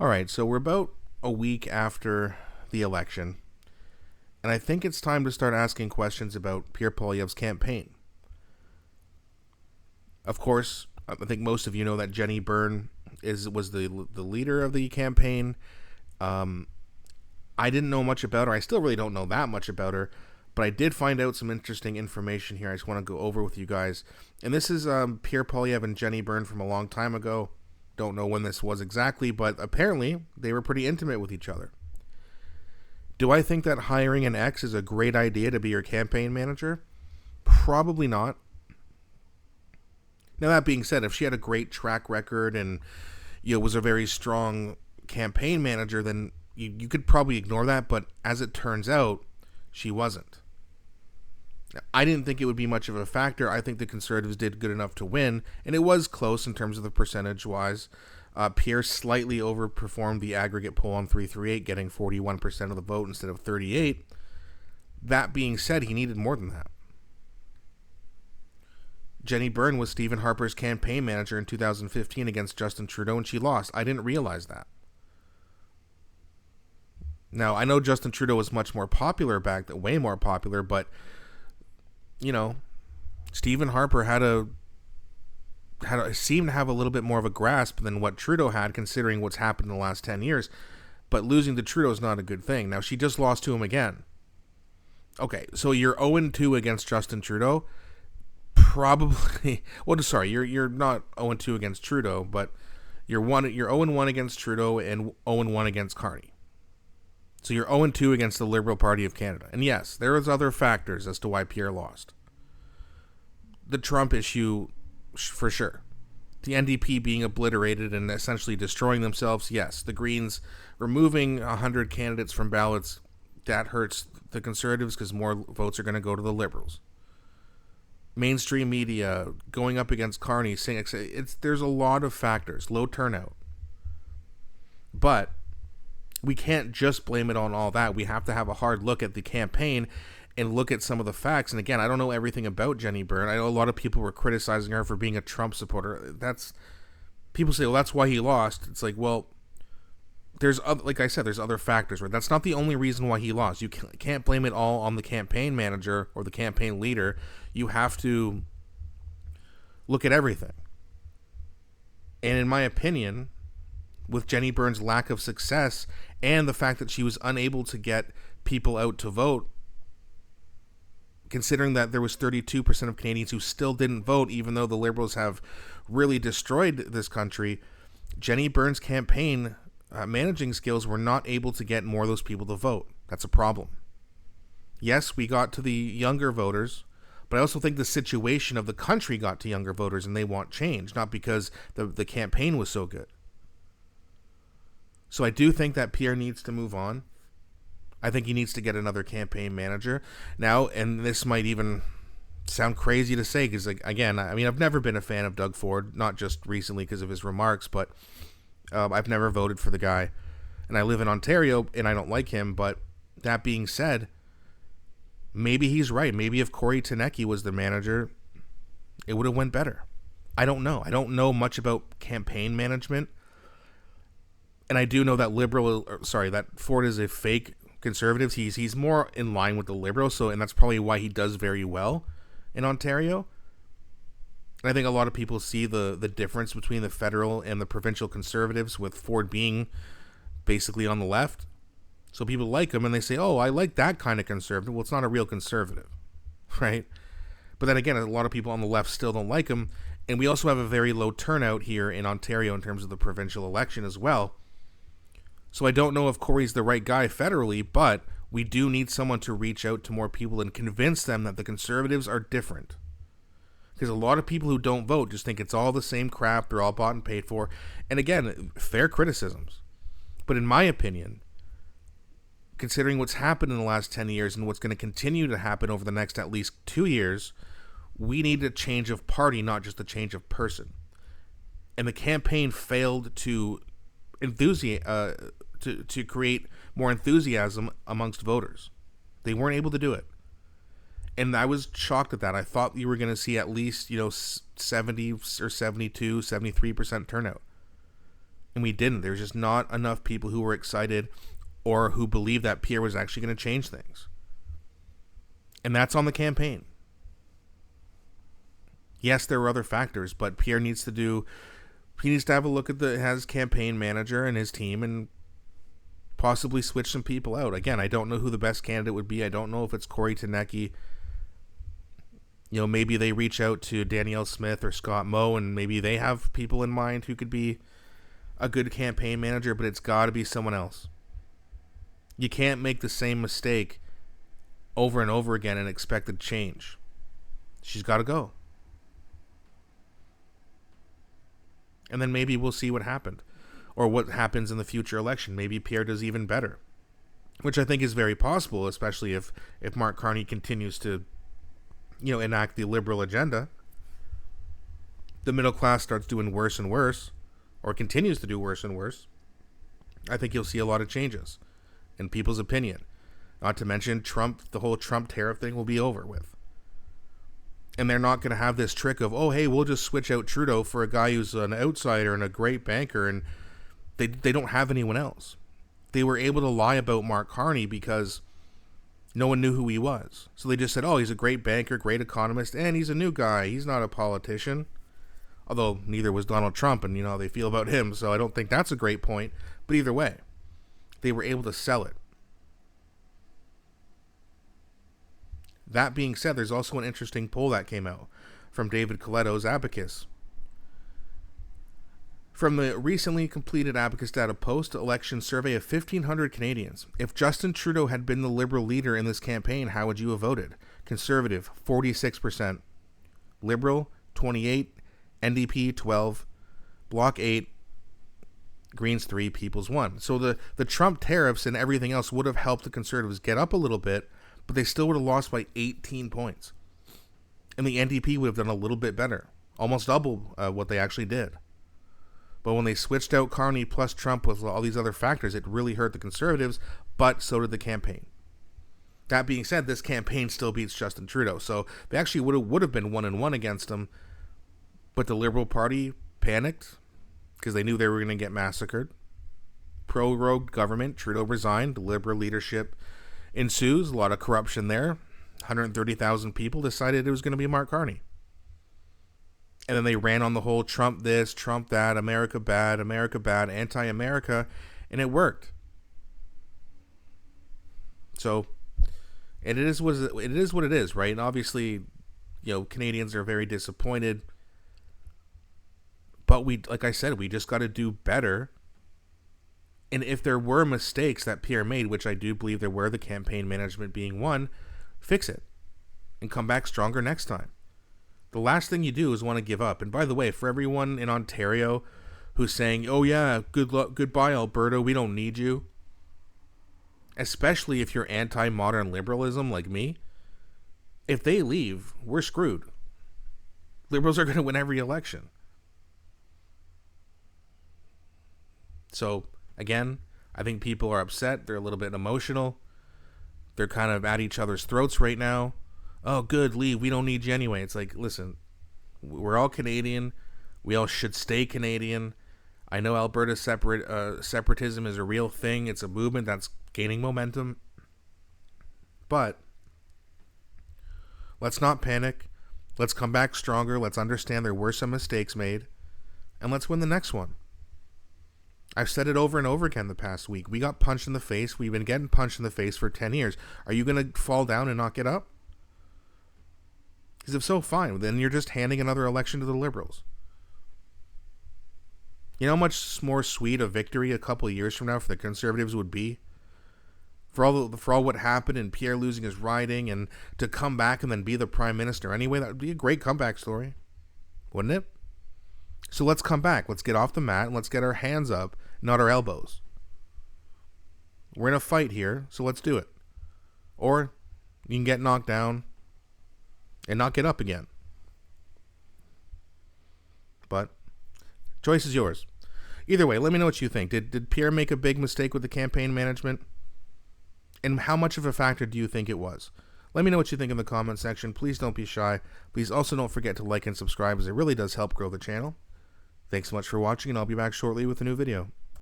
All right, so we're about a week after the election, and I think it's time to start asking questions about Pierre Poilievre's campaign. Of course, I think most of you know that Jenni Byrne was the leader of the campaign. Um, I didn't know much about her. I still really don't know that much about her, but I did find out some interesting information here. I just want to go over with you guys. And this is Pierre Poilievre and Jenni Byrne from a long time ago. Don't know when this was exactly, but apparently they were pretty intimate with each other. Do I think that hiring an ex is a great idea to be your campaign manager? Probably not. Now, that being said, if she had a great track record and was a very strong campaign manager, then you could probably ignore that. But as it turns out, she wasn't. I didn't think it would be much of a factor. I think the Conservatives did good enough to win, and it was close in terms of the percentage-wise. Pierre slightly overperformed the aggregate poll on 338, getting 41% of the vote instead of 38%. That being said, he needed more than that. Jenni Byrne was Stephen Harper's campaign manager in 2015 against Justin Trudeau, and she lost. I didn't realize that. Now, I know Justin Trudeau was much more popular back then, way more popular, but, Stephen Harper seemed to have a little bit more of a grasp than what Trudeau had, considering what's happened in the last 10 years. But losing to Trudeau is not a good thing. Now, she just lost to him again. Okay, so you're 0-2 against Justin Trudeau. Probably, you're not 0-2 against Trudeau, but you're 0-1 against Trudeau and 0-1 against Carney. So you're 0-2 against the Liberal Party of Canada. And yes, there is other factors as to why Pierre lost. The Trump issue, for sure. The NDP being obliterated and essentially destroying themselves, yes. The Greens removing 100 candidates from ballots, that hurts the Conservatives because more votes are going to go to the Liberals. Mainstream media going up against Carney, saying there's a lot of factors, low turnout. But we can't just blame it on all that. We have to have a hard look at the campaign and look at some of the facts. And again, I don't know everything about Jenni Byrne. I know a lot of people were criticizing her for being a Trump supporter. People say, well, that's why he lost. It's like, well, there's other factors, right? That's not the only reason why he lost. You can't blame it all on the campaign manager or the campaign leader. You have to look at everything. And in my opinion, with Jenni Byrne's lack of success and the fact that she was unable to get people out to vote, considering that there was 32% of Canadians who still didn't vote, even though the Liberals have really destroyed this country, Jenni Byrne's campaign managing skills were not able to get more of those people to vote. That's a problem. Yes, we got to the younger voters, but I also think the situation of the country got to younger voters and they want change, not because the campaign was so good. So I do think that Pierre needs to move on. I think he needs to get another campaign manager. Now, and this might even sound crazy to say, because, again, I've never been a fan of Doug Ford, not just recently because of his remarks, but I've never voted for the guy. And I live in Ontario, and I don't like him. But that being said, maybe he's right. Maybe if Corey Tenecki was the manager, it would have went better. I don't know. I don't know much about campaign management. And I do know that that Ford is a fake conservative. He's more in line with the Liberals, and that's probably why he does very well in Ontario. And I think a lot of people see the difference between the federal and the provincial Conservatives, with Ford being basically on the left. So people like him, and they say, oh, I like that kind of conservative. Well, it's not a real conservative, right? But then again, a lot of people on the left still don't like him. And we also have a very low turnout here in Ontario in terms of the provincial election as well. So I don't know if Corey's the right guy federally, but we do need someone to reach out to more people and convince them that the Conservatives are different. Because a lot of people who don't vote just think it's all the same crap, they're all bought and paid for. And again, fair criticisms. But in my opinion, considering what's happened in the last 10 years and what's going to continue to happen over the next at least 2 years, we need a change of party, not just a change of person. And the campaign failed to to create more enthusiasm amongst voters. They weren't able to do it. And I was shocked at that. I thought you were going to see at least, 70 or 72, 73% turnout. And we didn't. There's just not enough people who were excited or who believed that Pierre was actually going to change things. And that's on the campaign. Yes, there were other factors, but Pierre needs to have a look at his campaign manager and his team and possibly switch some people out. Again, I don't know who the best candidate would be. I don't know if it's Corey Tanecki. Maybe they reach out to Danielle Smith or Scott Moe, and maybe they have people in mind who could be a good campaign manager, but it's got to be someone else. You can't make the same mistake over and over again and expect a change. She's got to go. And then maybe we'll see what happened or what happens in the future election. Maybe Pierre does even better, which I think is very possible, especially if Mark Carney continues to enact the liberal agenda. The middle class starts doing worse and worse, or continues to do worse and worse. I think you'll see a lot of changes in people's opinion. Not to mention the whole Trump tariff thing will be over with. And they're not going to have this trick of, oh, hey, we'll just switch out Trudeau for a guy who's an outsider and a great banker, and they don't have anyone else. They were able to lie about Mark Carney because no one knew who he was. So they just said, oh, he's a great banker, great economist, and he's a new guy. He's not a politician. Although neither was Donald Trump, and how they feel about him, so I don't think that's a great point. But either way, they were able to sell it. That being said, there's also an interesting poll that came out from David Coletto's Abacus. From the recently completed Abacus Data post-election survey of 1,500 Canadians, if Justin Trudeau had been the Liberal leader in this campaign, how would you have voted? Conservative, 46%. Liberal, 28%. NDP, 12%. Bloc, 8%. Greens, 3%. People's, 1%. So the Trump tariffs and everything else would have helped the Conservatives get up a little bit, but they still would have lost by 18 points. And the NDP would have done a little bit better. Almost double what they actually did. But when they switched out Carney plus Trump with all these other factors, it really hurt the Conservatives, but so did the campaign. That being said, this campaign still beats Justin Trudeau, so they actually would have been 1-1 against him, but the Liberal Party panicked because they knew they were going to get massacred. Pro-rogue government, Trudeau resigned, the Liberal leadership ensues, a lot of corruption there. 130,000 people decided it was going to be Mark Carney. And then they ran on the whole Trump this, Trump that, America bad, anti-America, and it worked. So, and it is what it is, right? And obviously, Canadians are very disappointed. But like I said, we just got to do better. And if there were mistakes that Pierre made, which I do believe there were, the campaign management being one, fix it and come back stronger next time. The last thing you do is want to give up. And by the way, for everyone in Ontario who's saying, oh yeah, good luck, goodbye Alberta, we don't need you, especially if you're anti-modern liberalism like me, if they leave, we're screwed. Liberals are going to win every election. So, again, I think people are upset. They're a little bit emotional. They're kind of at each other's throats right now. Oh, good, leave. We don't need you anyway. It's like, listen, we're all Canadian. We all should stay Canadian. I know Alberta separatism is a real thing. It's a movement that's gaining momentum. But let's not panic. Let's come back stronger. Let's understand there were some mistakes made. And let's win the next one. I've said it over and over again the past week. We got punched in the face. We've been getting punched in the face for 10 years. Are you going to fall down and not get up? Because if so, fine. Then you're just handing another election to the Liberals. You know how much more sweet a victory a couple of years from now for the Conservatives would be? For all what happened and Pierre losing his riding and to come back and then be the Prime Minister anyway, that would be a great comeback story. Wouldn't it? So let's come back. Let's get off the mat and let's get our hands up, not our elbows. We're in a fight here, so let's do it. Or you can get knocked down and not get up again. But choice is yours. Either way, let me know what you think. Did Pierre make a big mistake with the campaign management? And how much of a factor do you think it was? Let me know what you think in the comment section. Please don't be shy. Please also don't forget to like and subscribe, as it really does help grow the channel. Thanks so much for watching, and I'll be back shortly with a new video.